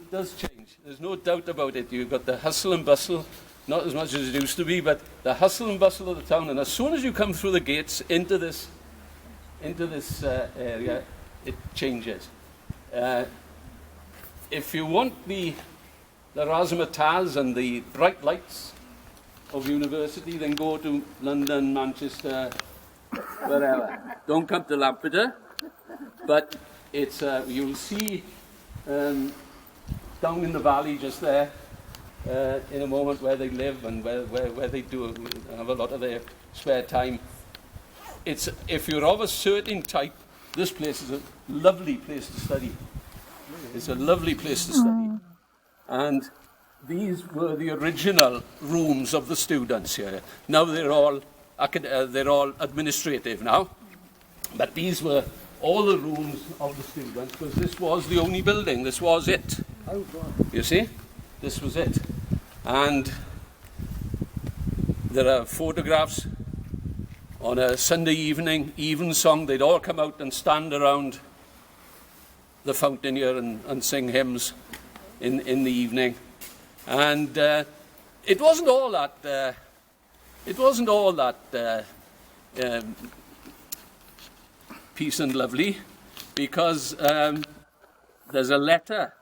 does change. There's no doubt about it. You've got the hustle and bustle, not as much as it used to be, but the hustle and bustle of the town. And as soon as you come through the gates into this area, it changes. If you want the razzmatazz and the bright lights of university, then go to London, Manchester, wherever. Don't come to Lampeter, but it's you'll see down in the valley just there in a moment where they live and where they do have a lot of their spare time. It's, if you're of a certain type, this place is a lovely place to study. It's a lovely place to study. And these were the original rooms of the students here. Now they're all administrative now. But these were all the rooms of the students, because this was the only building. This was it. You see? This was it. And there are photographs on a Sunday evening, evensong. They'd all come out and stand around the fountain here and sing hymns in the evening. And it wasn't all that peace and lovely, because there's a letter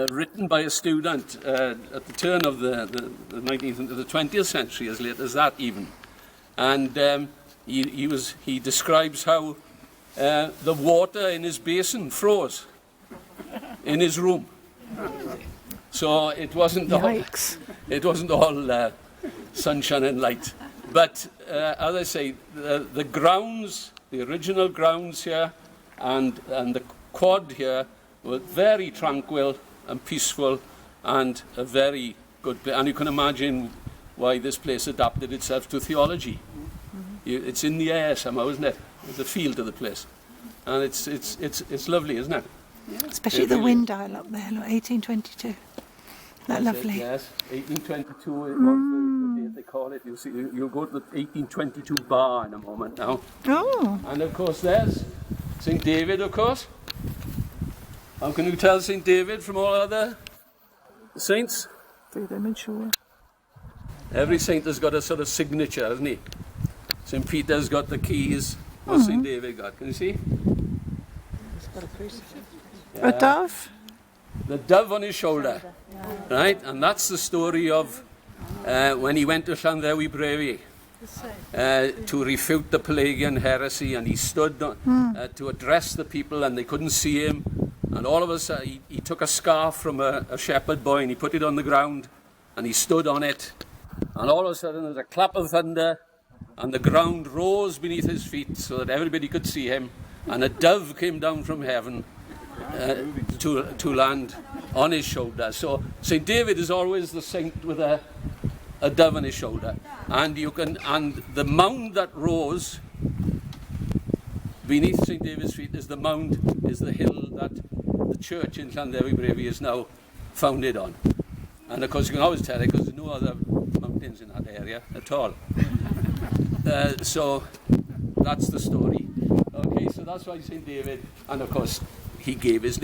written by a student at the turn of the 19th into the 20th century, as late as that even. And he describes how the water in his basin froze in his room. So it wasn't all sunshine and light. But as I say, the grounds, the original grounds here, and the quad here were very tranquil and peaceful, and a very good. And you can imagine why this place adapted itself to theology. It's in the air somehow, isn't it? There's a feel to the place, and it's lovely, isn't it? Yeah. Especially the wind dial up there, look, 1822. That lovely. Yes, 1822 it was the date they call it. You'll see, you'll go to the 1822 bar in a moment now. Oh. And of course there's St. David, of course. How can you tell St. David from all other saints? Through them and sure. Every saint has got a sort of signature, hasn't he? St. Peter's got the keys. What's St. David got? Can you see? He's got a crucifix. A dove? The dove on his shoulder, right? And that's the story of when he went to Llandewi Brevi to refute the Pelagian heresy, and he stood to address the people, and they couldn't see him. And all of a sudden, he took a scarf from a shepherd boy and he put it on the ground, and he stood on it. And all of a sudden, there's a clap of thunder, and the ground rose beneath his feet so that everybody could see him. And a dove came down from heaven to land on his shoulder. So St. David is always the saint with a dove on his shoulder. And the mound that rose beneath St. David's feet is the hill that the church in Llandewi Brevi is now founded on. And of course you can always tell it because there's no other mountains in that area at all. So that's the story. Okay, so that's why St. David, and of course he gave his name.